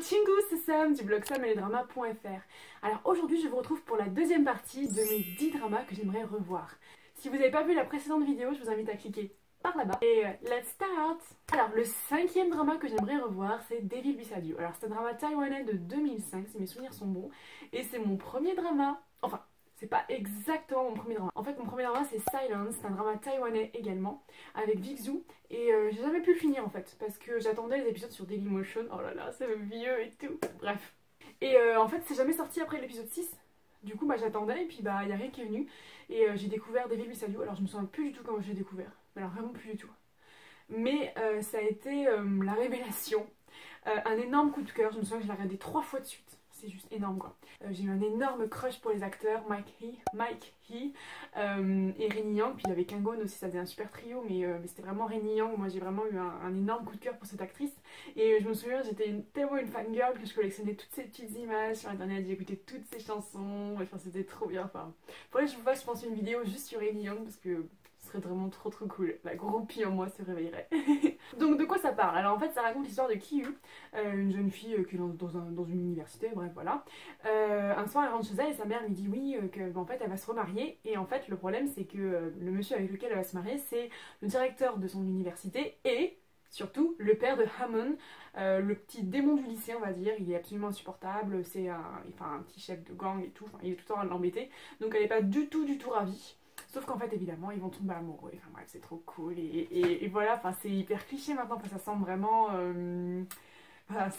Chingu, c'est Sam du blog sameldramas.fr. Alors aujourd'hui je vous retrouve pour la deuxième partie de mes 10 dramas que j'aimerais revoir. Si vous n'avez pas vu la précédente vidéo, je vous invite à cliquer par là-bas. Et let's start. Alors le cinquième drama que j'aimerais revoir, c'est Devil Beside You. Alors c'est un drama taïwanais de 2005 si mes souvenirs sont bons. Et c'est mon premier drama, enfin c'est pas exactement mon premier drama. En fait mon premier drama c'est Silence, c'est un drama taïwanais également, avec Vic Zhu. Et j'ai jamais pu le finir en fait, parce que j'attendais les épisodes sur Dailymotion. Oh là là, c'est vieux et tout, bref. Et en fait c'est jamais sorti après l'épisode 6. Du coup bah j'attendais et puis bah y a rien qui est venu. Et j'ai découvert Devil Beside You. Alors je me souviens plus du tout comment j'ai découvert. Alors vraiment plus du tout. Mais ça a été la révélation. Un énorme coup de cœur. Je me souviens que je l'ai regardé 3 fois de suite. C'est juste énorme quoi. J'ai eu un énorme crush pour les acteurs, Mike Hee et Renee Yang. Puis il y avait Kang-won aussi, ça faisait un super trio, mais c'était vraiment Renee Yang. Moi j'ai vraiment eu un énorme coup de cœur pour cette actrice. Et je me souviens, j'étais tellement une fangirl que je collectionnais toutes ces petites images sur internet, j'écoutais toutes ces chansons, enfin c'était trop bien. Enfin, faudrait que je vous fasse, je pense, une vidéo juste sur Renee Yang parce que ce serait vraiment trop cool. La groupie en moi se réveillerait. Donc de quoi ça parle? Alors en fait ça raconte l'histoire de Kiyu, une jeune fille qui est dans une université, bref voilà. Un soir elle rentre chez elle et sa mère lui dit oui, qu'en fait elle va se remarier. Et en fait le problème c'est que le monsieur avec lequel elle va se marier c'est le directeur de son université et surtout le père de Hammond, le petit démon du lycée on va dire. Il est absolument insupportable, c'est un petit chef de gang et tout, enfin, il est tout le temps à l'embêter. Donc elle n'est pas du tout ravie. Sauf qu'en fait évidemment ils vont tomber amoureux, enfin bref c'est trop cool et voilà, enfin c'est hyper cliché maintenant, ça semble vraiment... Voilà,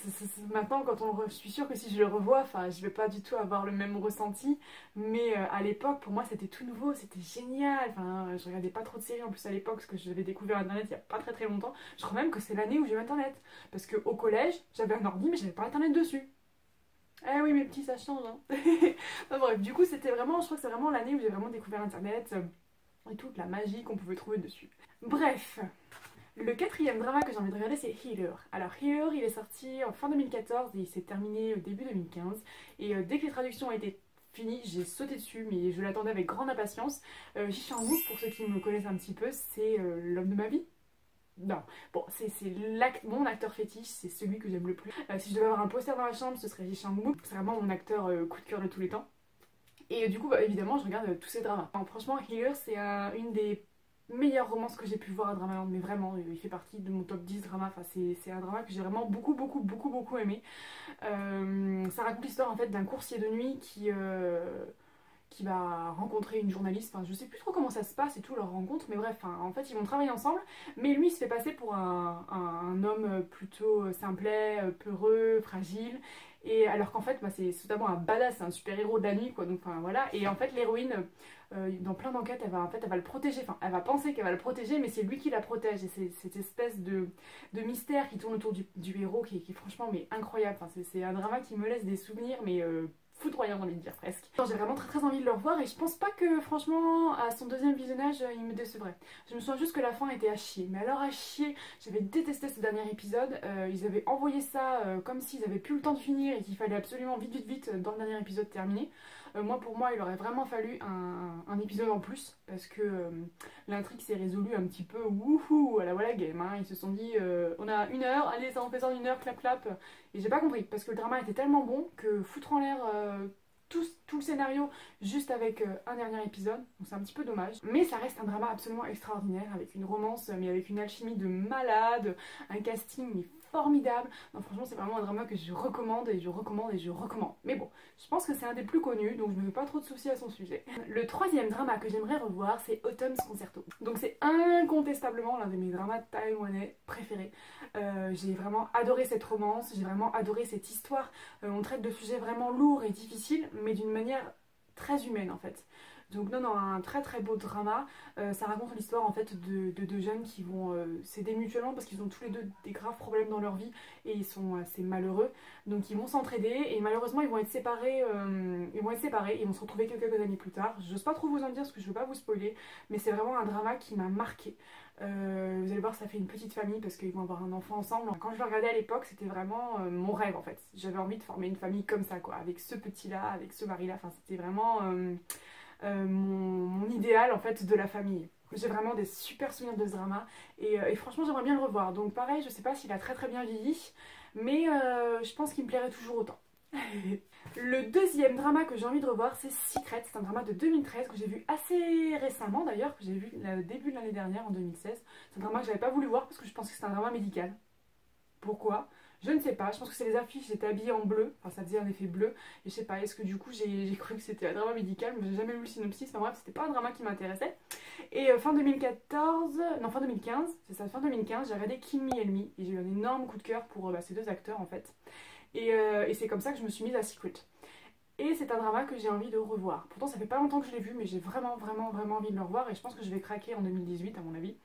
maintenant quand je suis sûre que si je le revois, enfin je vais pas du tout avoir le même ressenti, mais à l'époque pour moi c'était tout nouveau, c'était génial, enfin je regardais pas trop de séries en plus à l'époque parce que je l'avais découvert internet il y a pas très longtemps. Je crois même que c'est l'année où j'ai eu internet, parce qu'au collège j'avais un ordi mais j'avais pas internet dessus. Eh oui mes petits ça change hein. Enfin, bref, du coup c'était vraiment, je crois que c'est vraiment l'année où j'ai vraiment découvert internet et toute la magie qu'on pouvait trouver dessus. Bref, le quatrième drama que j'ai envie de regarder c'est Healer. Alors Healer il est sorti en fin 2014 et il s'est terminé au début 2015. Et dès que les traductions ont été finies, j'ai sauté dessus mais je l'attendais avec grande impatience. Ji Chang-wook, pour ceux qui me connaissent un petit peu, c'est l'homme de ma vie. Non, bon, c'est mon acteur fétiche, c'est celui que j'aime le plus. Si je devais avoir un poster dans la chambre, ce serait Ji Chang-wook. C'est vraiment mon acteur coup de cœur de tous les temps. Et du coup, bah, évidemment, je regarde tous ces dramas. Enfin, franchement, Healer, c'est une des meilleures romances que j'ai pu voir à Dramaland, mais vraiment, il fait partie de mon top 10 dramas. Enfin, c'est un drama que j'ai vraiment beaucoup aimé. Ça raconte l'histoire en fait d'un coursier de nuit qui va rencontrer une journaliste. Enfin je sais plus trop comment ça se passe et tout leur rencontre, mais bref, en fait ils vont travailler ensemble, mais lui il se fait passer pour un homme plutôt simplet, peureux, fragile, et alors qu'en fait bah, c'est totalement un badass, un super héros de la nuit quoi, donc enfin voilà. Et en fait l'héroïne dans plein d'enquêtes elle va le protéger, enfin elle va penser qu'elle va le protéger mais c'est lui qui la protège, et c'est cette espèce de mystère qui tourne autour du héros qui est franchement mais incroyable. Enfin, c'est un drama qui me laisse des souvenirs mais foudroyant, j'ai envie de dire presque. J'ai vraiment très envie de le revoir et je pense pas que franchement à son deuxième visionnage il me décevrait. Je me souviens juste que la fin était à chier, mais alors à chier, j'avais détesté ce dernier épisode. Ils avaient envoyé ça comme s'ils avaient plus le temps de finir et qu'il fallait absolument vite dans le dernier épisode terminé. Pour moi il aurait vraiment fallu un épisode en plus, parce que l'intrigue s'est résolue un petit peu wouhou à la voilà game hein. Ils se sont dit on a 1 heure, allez ça en fait ça en 1 heure, clap. Et j'ai pas compris, parce que le drama était tellement bon que foutre en l'air tout le scénario juste avec un dernier épisode, donc c'est un petit peu dommage. Mais ça reste un drama absolument extraordinaire, avec une romance mais avec une alchimie de malade, un casting mais formidable. Non, franchement c'est vraiment un drama que je recommande et je recommande. Mais bon, je pense que c'est un des plus connus, donc je me fais pas trop de soucis à son sujet. Le troisième drama que j'aimerais revoir c'est Autumn's Concerto. Donc c'est incontestablement l'un de mes dramas taïwanais préférés. J'ai vraiment adoré cette romance, j'ai vraiment adoré cette histoire. On traite de sujets vraiment lourds et difficiles, mais d'une manière très humaine en fait. Donc non, un très beau drama. Ça raconte l'histoire en fait de deux jeunes qui vont s'aider mutuellement parce qu'ils ont tous les deux des graves problèmes dans leur vie et ils sont assez malheureux. Donc ils vont s'entraider et malheureusement ils vont être séparés. Ils vont se retrouver quelques années plus tard. J'ose pas trop vous en dire parce que je veux pas vous spoiler, mais c'est vraiment un drama qui m'a marqué. Vous allez voir, ça fait une petite famille parce qu'ils vont avoir un enfant ensemble. Quand je le regardais à l'époque, c'était vraiment mon rêve en fait. J'avais envie de former une famille comme ça quoi, avec ce petit là, avec ce mari là. Enfin c'était vraiment mon idéal en fait de la famille. J'ai vraiment des super souvenirs de ce drama et franchement j'aimerais bien le revoir. Donc pareil, je sais pas s'il a très bien vieilli, mais je pense qu'il me plairait toujours autant. Le deuxième drama que j'ai envie de revoir, c'est Secret. C'est un drama de 2013 que j'ai vu assez récemment d'ailleurs, que j'ai vu au début de l'année dernière, en 2016. C'est un drama que j'avais pas voulu voir parce que je pensais que c'était un drama médical. Pourquoi? Je ne sais pas, je pense que c'est les affiches, j'étais habillée en bleu, enfin ça faisait un effet bleu, et je sais pas, est-ce que du coup j'ai cru que c'était un drama médical, mais j'ai jamais lu le synopsis, enfin bref, c'était pas un drama qui m'intéressait. Et fin 2014, non fin 2015, c'est ça, fin 2015, j'ai regardé Kim Me and Me, et j'ai eu un énorme coup de cœur pour ces deux acteurs en fait. Et c'est comme ça que je me suis mise à Secret. Et c'est un drama que j'ai envie de revoir. Pourtant ça fait pas longtemps que je l'ai vu, mais j'ai vraiment envie de le revoir, et je pense que je vais craquer en 2018 à mon avis.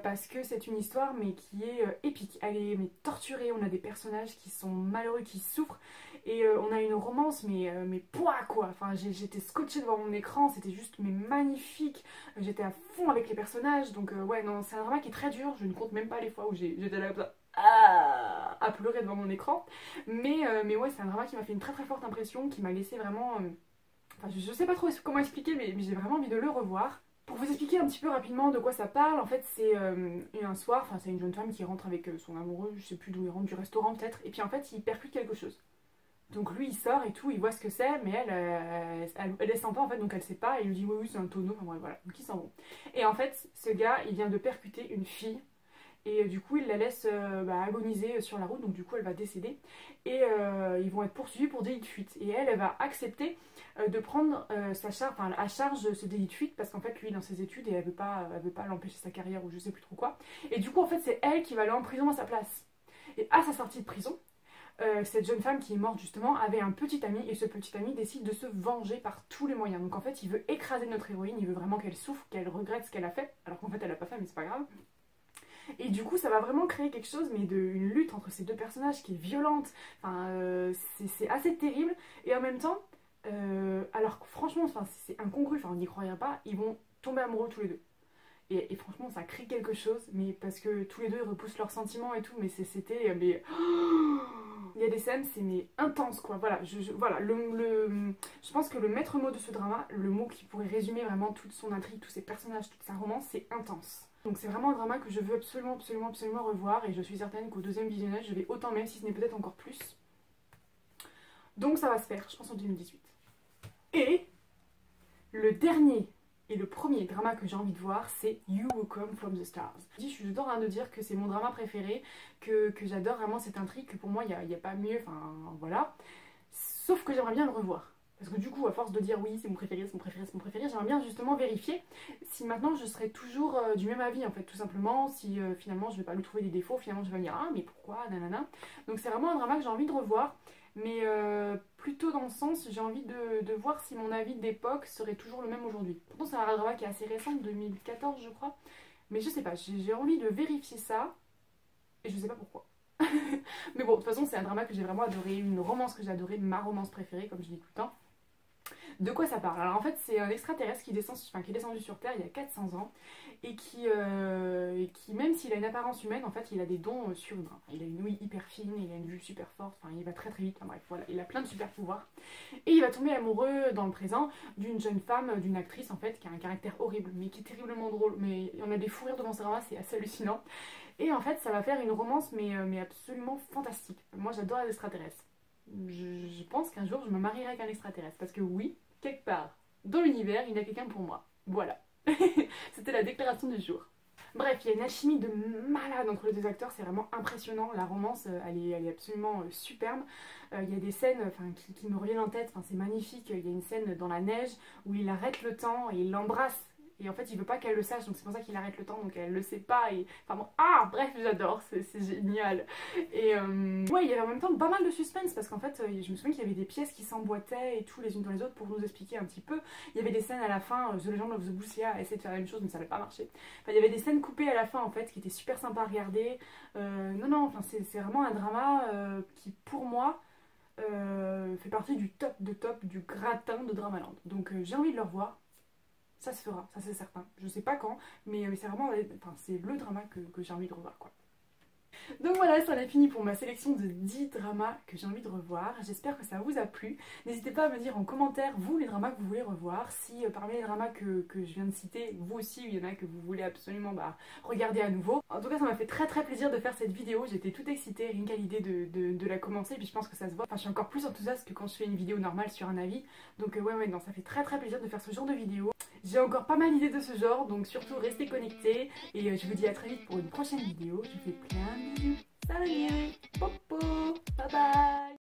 Parce que c'est une histoire mais qui est épique, elle est mais torturée, on a des personnages qui sont malheureux, qui souffrent, et on a une romance mais pouah quoi, enfin j'étais scotchée devant mon écran, c'était juste mais magnifique, j'étais à fond avec les personnages, donc ouais non c'est un drama qui est très dur, je ne compte même pas les fois où j'étais là à pleurer devant mon écran, mais ouais c'est un drama qui m'a fait une très forte impression, qui m'a laissé vraiment, enfin je sais pas trop comment expliquer mais j'ai vraiment envie de le revoir. Pour vous expliquer un petit peu rapidement de quoi ça parle, en fait c'est un soir, enfin c'est une jeune femme qui rentre avec son amoureux, je sais plus d'où il rentre, du restaurant peut-être, et puis en fait il percute quelque chose. Donc lui il sort et tout, il voit ce que c'est, mais elle sent pas en fait, donc elle sait pas, et il lui dit oui c'est un tonneau, enfin bref, voilà, donc ils s'en vont. Et en fait ce gars il vient de percuter une fille, et du coup il la laisse agoniser sur la route, donc du coup elle va décéder, et ils vont être poursuivis pour délit de fuite, et elle va accepter de prendre à charge ce délit de fuite, parce qu'en fait lui dans ses études et elle veut pas l'empêcher sa carrière ou je sais plus trop quoi, et du coup en fait c'est elle qui va aller en prison à sa place. Et à sa sortie de prison, cette jeune femme qui est morte justement avait un petit ami, et ce petit ami décide de se venger par tous les moyens. Donc en fait il veut écraser notre héroïne, il veut vraiment qu'elle souffre, qu'elle regrette ce qu'elle a fait, alors qu'en fait elle a pas fait mais c'est pas grave. Et du coup ça va vraiment créer quelque chose, mais une lutte entre ces deux personnages qui est violente, enfin c'est assez terrible, et en même temps alors que franchement c'est incongru, enfin on n'y croirait pas, ils vont tomber amoureux tous les deux. Et franchement ça crée quelque chose, mais parce que tous les deux ils repoussent leurs sentiments et tout, mais c'était mais il y a des scènes c'est mais intense quoi. Voilà, voilà je pense que le maître mot de ce drama, le mot qui pourrait résumer vraiment toute son intrigue, tous ses personnages, toute sa romance, c'est intense. Donc c'est vraiment un drama que je veux absolument revoir, et je suis certaine qu'au deuxième visionnage je vais autant, même si ce n'est peut-être encore plus. Donc ça va se faire, je pense en 2018. Et le dernier et le premier drama que j'ai envie de voir, c'est You Will Come From The Stars. Je suis en train de dire que c'est mon drama préféré, que j'adore vraiment cette intrigue, que pour moi il n'y a pas mieux, enfin voilà. Sauf que j'aimerais bien le revoir. Parce que du coup, à force de dire oui, c'est mon préféré, c'est mon préféré, c'est mon préféré, j'aimerais bien justement vérifier si maintenant je serais toujours du même avis en fait, tout simplement, si finalement je vais pas lui trouver des défauts, finalement je vais me dire ah mais pourquoi, nanana. Donc c'est vraiment un drama que j'ai envie de revoir, mais plutôt dans le sens, j'ai envie de voir si mon avis d'époque serait toujours le même aujourd'hui. Pourtant c'est un drama qui est assez récent, 2014 je crois, mais je sais pas, j'ai envie de vérifier ça, et je sais pas pourquoi. Mais bon, de toute façon c'est un drama que j'ai vraiment adoré, une romance que j'ai adorée, ma romance préférée comme je dis tout le temps. De quoi ça parle? Alors en fait c'est un extraterrestre qui est descendu sur Terre il y a 400 ans, et qui même s'il a une apparence humaine, en fait il a des dons surhumains. Il a une ouïe hyper fine, il a une vue super forte, enfin il va très vite, enfin bref voilà, il a plein de super pouvoirs. Et il va tomber amoureux dans le présent d'une jeune femme, d'une actrice en fait, qui a un caractère horrible, mais qui est terriblement drôle, mais on a des fous rires devant ce drama, c'est assez hallucinant. Et en fait ça va faire une romance mais absolument fantastique. Moi j'adore les extraterrestres. Je pense qu'un jour je me marierai avec un extraterrestre, parce que oui, quelque part dans l'univers il y a quelqu'un pour moi. Voilà. C'était la déclaration du jour. Bref, il y a une alchimie de malade entre les deux acteurs, c'est vraiment impressionnant. La romance, elle est absolument superbe. Il y a des scènes qui me reviennent en tête, c'est magnifique. Il y a une scène dans la neige où il arrête le temps et il l'embrasse. Et en fait, il veut pas qu'elle le sache, donc c'est pour ça qu'il arrête le temps, donc elle le sait pas. Et enfin bon, bref, j'adore, c'est génial. Et ouais, il y avait en même temps pas mal de suspense, parce qu'en fait, je me souviens qu'il y avait des pièces qui s'emboîtaient et tout, les unes dans les autres, pour nous expliquer un petit peu. Il y avait des scènes à la fin, The Legend of the Busia a essayé de faire la même chose, mais ça n'avait pas marché. Enfin, il y avait des scènes coupées à la fin, en fait, qui étaient super sympas à regarder. Non, c'est vraiment un drama qui, pour moi, fait partie du top de top du gratin de Dramaland. Donc j'ai envie de le revoir. Ça se fera, ça c'est certain. Je sais pas quand, mais c'est vraiment c'est le drama que j'ai envie de revoir quoi. Donc voilà, ça en a fini pour ma sélection de 10 dramas que j'ai envie de revoir. J'espère que ça vous a plu. N'hésitez pas à me dire en commentaire, vous, les dramas que vous voulez revoir. Si parmi les dramas que je viens de citer, vous aussi, il y en a que vous voulez absolument regarder à nouveau. En tout cas, ça m'a fait très plaisir de faire cette vidéo. J'étais toute excitée, rien qu'à l'idée de la commencer. Puis je pense que ça se voit. Enfin, je suis encore plus enthousiaste que quand je fais une vidéo normale sur un avis. Donc ouais, non, ça fait très plaisir de faire ce genre de vidéo. J'ai encore pas mal d'idées de ce genre, donc surtout restez connectés. Et je vous dis à très vite pour une prochaine vidéo. Je vous fais plein de bisous. Salut, popo, bye bye.